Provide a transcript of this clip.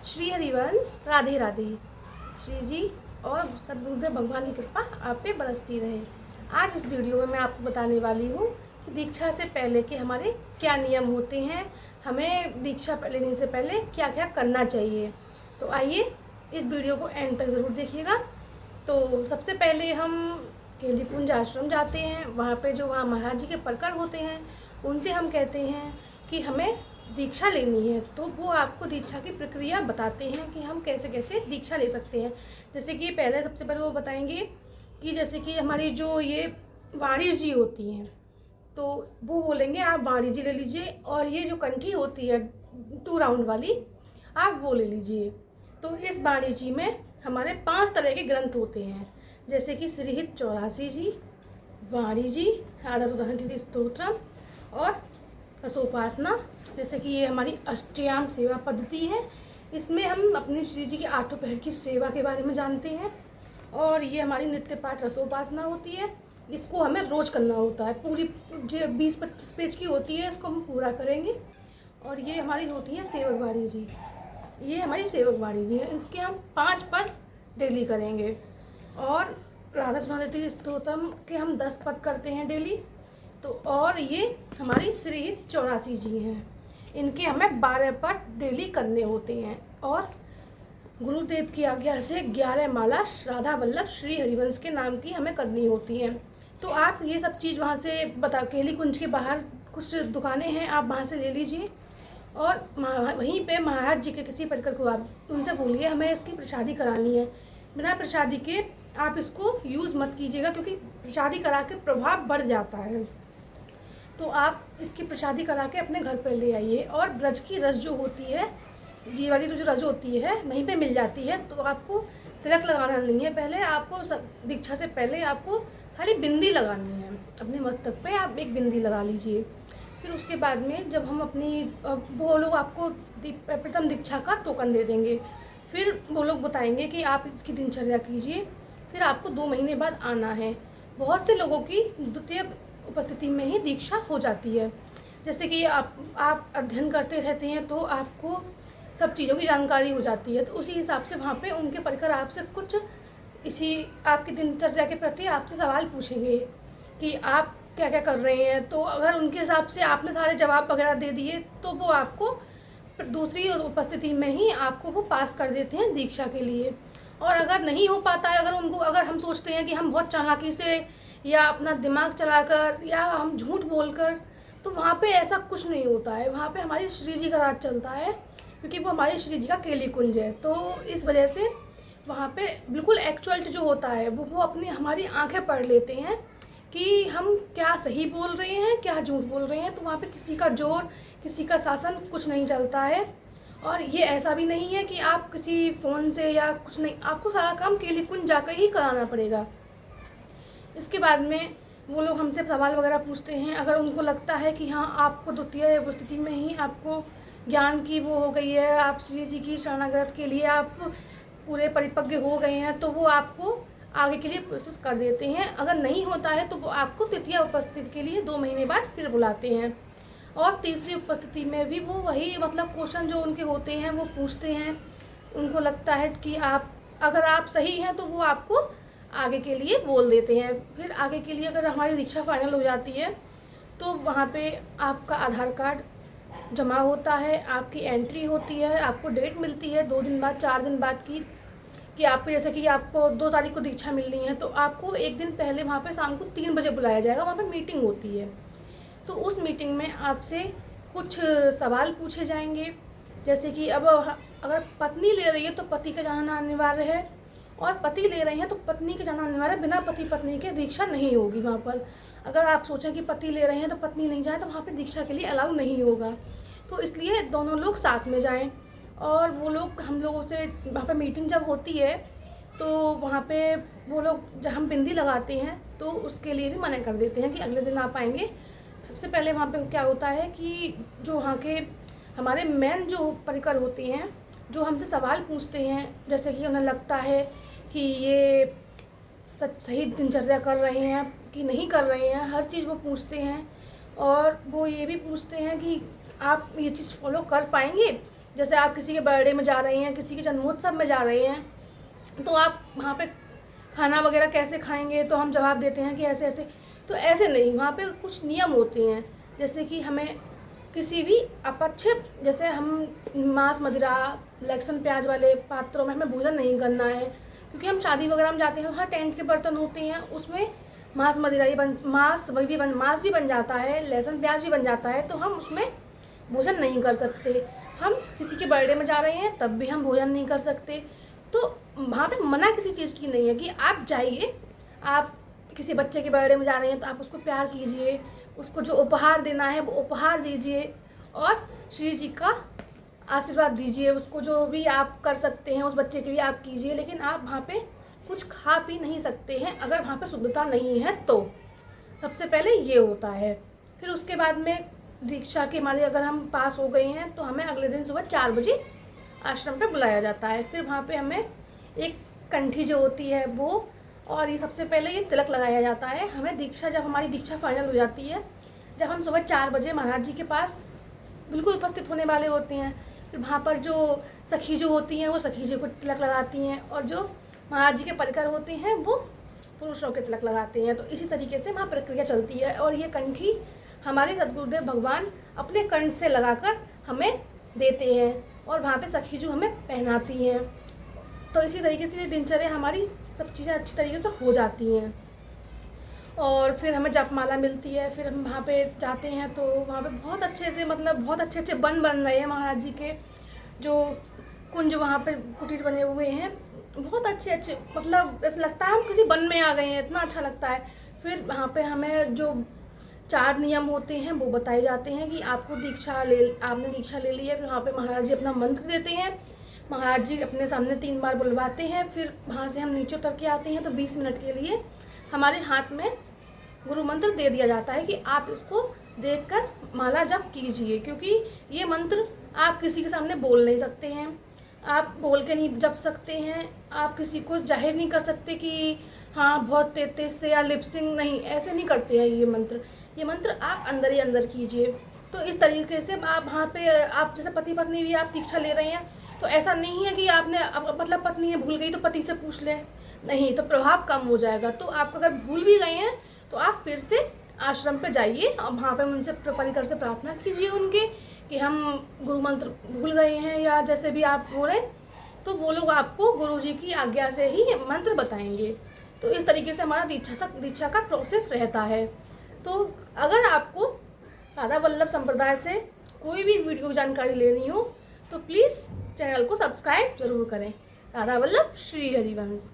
श्री हरिवंश, राधे राधे। श्री जी और सद्गुरुदेव भगवान की कृपा आप पे बरसती रहे। आज इस वीडियो में मैं आपको बताने वाली हूँ कि दीक्षा से पहले के हमारे क्या नियम होते हैं, हमें दीक्षा लेने से पहले क्या क्या करना चाहिए। तो आइए इस वीडियो को एंड तक ज़रूर देखिएगा। तो सबसे पहले हम केली कुंज आश्रम जाते हैं। वहाँ पे जो वहाँ महाराज जी के परकर होते हैं उनसे हम कहते हैं कि हमें दीक्षा लेनी है। तो वो आपको दीक्षा की प्रक्रिया बताते हैं कि हम कैसे कैसे दीक्षा ले सकते हैं। जैसे कि पहले सबसे पहले वो बताएंगे कि जैसे कि हमारी जो ये वाणी जी होती हैं तो वो बोलेंगे आप वाणी जी ले लीजिए, और ये जो कंठी होती है 2 राउंड वाली आप वो ले लीजिए। तो इस वाणी जी में हमारे 5 तरह के ग्रंथ होते हैं, जैसे कि श्रीहित 84 जी, वाणी जी, आधा स्तोत्रम और रसोपासना। जैसे कि ये हमारी अष्टयाम सेवा पद्धति है। इसमें हम अपनी श्री जी की 8 पहर की सेवा के बारे में जानते हैं। और ये हमारी नित्य पाठ रसोपासना होती है। इसको हमें रोज़ करना होता है। पूरी जो 20-25 पेज की होती है इसको हम पूरा करेंगे। और ये हमारी होती है सेवक वाणी जी। ये हमारी सेवक वाणी जी है। इसके हम 5 पद डेली करेंगे। और राधा सुनादेवी स्तोत्रम के हम 10 पद करते हैं डेली। तो और ये हमारी श्रीहित 84 जी हैं, इनके हमें 12 पद डेली करने होते हैं। और गुरुदेव की आज्ञा से 11 माला राधा वल्लभ श्री हरिवंश के नाम की हमें करनी होती हैं। तो आप ये सब चीज़ वहाँ से केली कुंज के बाहर कुछ दुकानें हैं, आप वहाँ से ले लीजिए। और वहीं पे महाराज जी के किसी परकर को आप उनसे बोलिए हमें इसकी प्रसादी करानी है। बिना प्रसादी के आप इसको यूज़ मत कीजिएगा, क्योंकि प्रसादी करा के प्रभाव बढ़ जाता है। तो आप इसकी प्रसादी करा के अपने घर पर ले आइए। और ब्रज की रस जो होती है, जी वाली जो रस होती है वहीं पे मिल जाती है। तो आपको तिलक लगाना नहीं है, पहले आपको दीक्षा से पहले आपको खाली बिंदी लगानी है। अपने मस्तक पे आप एक बिंदी लगा लीजिए। फिर उसके बाद में जब हम अपनी वो लोग आपको प्रथम दीक्षा का टोकन दे देंगे। फिर वो लोग बताएंगे कि आप इसकी दिनचर्या कीजिए। फिर आपको 2 महीने बाद आना है। बहुत से लोगों की द्वितीय उपस्थिति में ही दीक्षा हो जाती है। जैसे कि आप अध्ययन करते रहते हैं तो आपको सब चीज़ों की जानकारी हो जाती है। तो उसी हिसाब से वहाँ पे उनके परकर आपसे कुछ इसी आपकी दिनचर्या के प्रति आपसे सवाल पूछेंगे कि आप क्या क्या कर रहे हैं। तो अगर उनके हिसाब से आपने सारे जवाब वगैरह दे दिए तो वो आपको दूसरी उपस्थिति में ही आपको वो पास कर देते हैं दीक्षा के लिए। और अगर नहीं हो पाता है, अगर हम सोचते हैं कि हम बहुत चालाकी से या अपना दिमाग चलाकर या हम झूठ बोलकर, तो वहाँ पे ऐसा कुछ नहीं होता है। वहाँ पे हमारी श्री जी का राज चलता है, क्योंकि वो हमारी श्री जी का केली कुंज है। तो इस वजह से वहाँ पे बिल्कुल एक्चुअल्ट जो होता है वो अपनी हमारी आंखें पढ़ लेते हैं कि हम क्या सही बोल रहे हैं क्या झूठ बोल रहे हैं। तो वहाँ पे किसी का जोर, किसी का शासन कुछ नहीं चलता है। और ये ऐसा भी नहीं है कि आप किसी फ़ोन से या कुछ नहीं, आपको सारा काम केली कुंज जाकर ही कराना पड़ेगा। इसके बाद में वो लोग हमसे सवाल वगैरह पूछते हैं। अगर उनको लगता है कि हाँ आपको द्वितीय उपस्थिति में ही आपको ज्ञान की वो हो गई है, आप श्री जी की शरणागत के लिए आप पूरे परिपक्व हो गए हैं, तो वो आपको आगे के लिए प्रोसेस कर देते हैं। अगर नहीं होता है तो वो आपको तृतीय उपस्थिति के लिए 2 महीने बाद फिर बुलाते हैं। और तीसरी उपस्थिति में भी वो वही क्वेश्चन जो उनके होते हैं वो पूछते हैं। उनको लगता है कि अगर आप सही हैं तो वो आपको आगे के लिए बोल देते हैं। फिर आगे के लिए अगर हमारी दीक्षा फाइनल हो जाती है तो वहाँ पे आपका आधार कार्ड जमा होता है, आपकी एंट्री होती है, आपको डेट मिलती है 2 दिन बाद 4 दिन बाद की कि आपको जैसे कि आपको 2 तारीख को दीक्षा मिलनी है तो आपको 1 दिन पहले वहाँ पे शाम को 3 बजे बुलाया जाएगा। वहाँ पे मीटिंग होती है। तो उस मीटिंग में आपसे कुछ सवाल पूछे जाएंगे, जैसे कि अब अगर पत्नी ले रही है तो पति का जाना अनिवार्य है, और पति ले रहे हैं तो पत्नी का जाना अनिवार्य है। बिना पति पत्नी के दीक्षा नहीं होगी वहाँ पर। अगर आप सोचें कि पति ले रहे हैं तो पत्नी नहीं जाए तो वहाँ पे दीक्षा के लिए अलाउ नहीं होगा। तो इसलिए दोनों लोग साथ में जाएं। और वो लोग हम लोगों से वहाँ पे मीटिंग जब होती है तो वहाँ पे वो लोग जब हम बिंदी लगाते हैं तो उसके लिए भी मना कर देते हैं कि अगले दिन आप आएंगे। सबसे पहले वहाँ पे क्या होता है कि जो वहाँ के हमारे मेन जो परिकर होते हैं जो हमसे सवाल पूछते हैं, जैसे कि उन्हें लगता है कि ये सही दिनचर्या कर रहे हैं कि नहीं कर रहे हैं, हर चीज़ वो पूछते हैं। और वो ये भी पूछते हैं कि आप ये चीज़ फॉलो कर पाएंगे जैसे आप किसी के बर्थडे में जा रहे हैं, किसी के जन्मोत्सव में जा रहे हैं, तो आप वहाँ पे खाना वगैरह कैसे खाएंगे, तो हम जवाब देते हैं कि ऐसे ऐसे। तो ऐसे नहीं, वहाँ पे कुछ नियम होते हैं, जैसे कि हमें किसी भी अपक्षित, जैसे हम मांस मदिरा लहसुन प्याज वाले पात्रों में हमें भोजन नहीं करना है, क्योंकि हम शादी वगैरह में जाते हैं, वहाँ टेंट के बर्तन होते हैं, उसमें मांस मदिरा मांस भी बन जाता है, लहसुन प्याज भी बन जाता है, तो हम उसमें भोजन नहीं कर सकते। हम किसी के बर्थडे में जा रहे हैं तब भी हम भोजन नहीं कर सकते। तो वहाँ पे मना किसी चीज़ की नहीं है कि आप जाइए, आप किसी बच्चे के बर्थडे में जा रहे हैं तो आप उसको प्यार कीजिए, उसको जो उपहार देना है वो उपहार दीजिए और श्री जी का आशीर्वाद दीजिए, उसको जो भी आप कर सकते हैं उस बच्चे के लिए आप कीजिए। लेकिन आप वहाँ पे कुछ खा पी नहीं सकते हैं अगर वहाँ पे शुद्धता नहीं है तो। सबसे पहले ये होता है। फिर उसके बाद में दीक्षा के हमारे अगर हम पास हो गए हैं तो हमें अगले दिन सुबह 4 बजे आश्रम पे बुलाया जाता है। फिर वहाँ पे हमें एक कंठी जो होती है वो, और ये सबसे पहले ये तिलक लगाया जाता है। हमें दीक्षा, जब हमारी दीक्षा फाइनल हो जाती है, जब हम सुबह 4 बजे महाराज जी के पास बिल्कुल उपस्थित होने वाले होते हैं, फिर वहाँ पर जो सखी जो होती हैं वो सखी जी को तिलक लगाती हैं, और जो महाराज जी के परिकर होते हैं वो पुरुषों के तिलक लगाते हैं। तो इसी तरीके से वहाँ प्रक्रिया चलती है। और ये कंठी हमारे सद्गुरुदेव भगवान अपने कंठ से लगाकर हमें देते हैं और वहाँ पे सखी जो हमें पहनाती हैं। तो इसी तरीके से दिनचर्या हमारी सब चीज़ें अच्छी तरीके से हो जाती हैं। और फिर हमें जपमाला मिलती है। फिर हम वहाँ पे जाते हैं तो वहाँ पे बहुत अच्छे से, मतलब बहुत अच्छे अच्छे बन रहे हैं महाराज जी के, जो कुंज वहाँ पे कुटीर बने हुए हैं, बहुत अच्छे अच्छे, मतलब ऐसा लगता है हम किसी वन में आ गए हैं, इतना अच्छा लगता है। फिर वहाँ पे हमें जो 4 नियम होते हैं वो बताए जाते हैं कि आपने दीक्षा ले ली है। फिर वहाँ पे महाराज जी अपना मंत्र देते हैं, महाराज जी अपने सामने 3 बार बुलवाते हैं। फिर वहाँ से हम नीचे उतर के आते हैं तो 20 मिनट के लिए हमारे हाथ में गुरु मंत्र दे दिया जाता है कि आप इसको देखकर माला जप कीजिए, क्योंकि ये मंत्र आप किसी के सामने बोल नहीं सकते हैं, आप बोल के नहीं जप सकते हैं, आप किसी को जाहिर नहीं कर सकते कि हाँ बहुत तेज से या लिपसिंग, नहीं, ऐसे नहीं करते हैं ये मंत्र आप अंदर ही अंदर कीजिए। तो इस तरीके से आप वहाँ पे, आप जैसे पति पत्नी भी आप दीक्षा ले रहे हैं तो ऐसा नहीं है कि आपने मतलब पत्नी है भूल गई तो पति से पूछ ले, नहीं, तो प्रभाव कम हो जाएगा। तो आप अगर भूल भी गए हैं तो आप फिर से आश्रम पे जाइए और वहाँ पे उनसे परिकर से प्रार्थना कीजिए उनके कि हम गुरु मंत्र भूल गए हैं या जैसे भी आप बोलें, तो वो लोग आपको गुरु जी की आज्ञा से ही मंत्र बताएंगे। तो इस तरीके से हमारा दीक्षा का प्रोसेस रहता है। तो अगर आपको राधा वल्लभ संप्रदाय से कोई भी वीडियो जानकारी लेनी हो तो प्लीज़ चैनल को सब्सक्राइब ज़रूर करें। राधा वल्लभ श्री हरिवंश।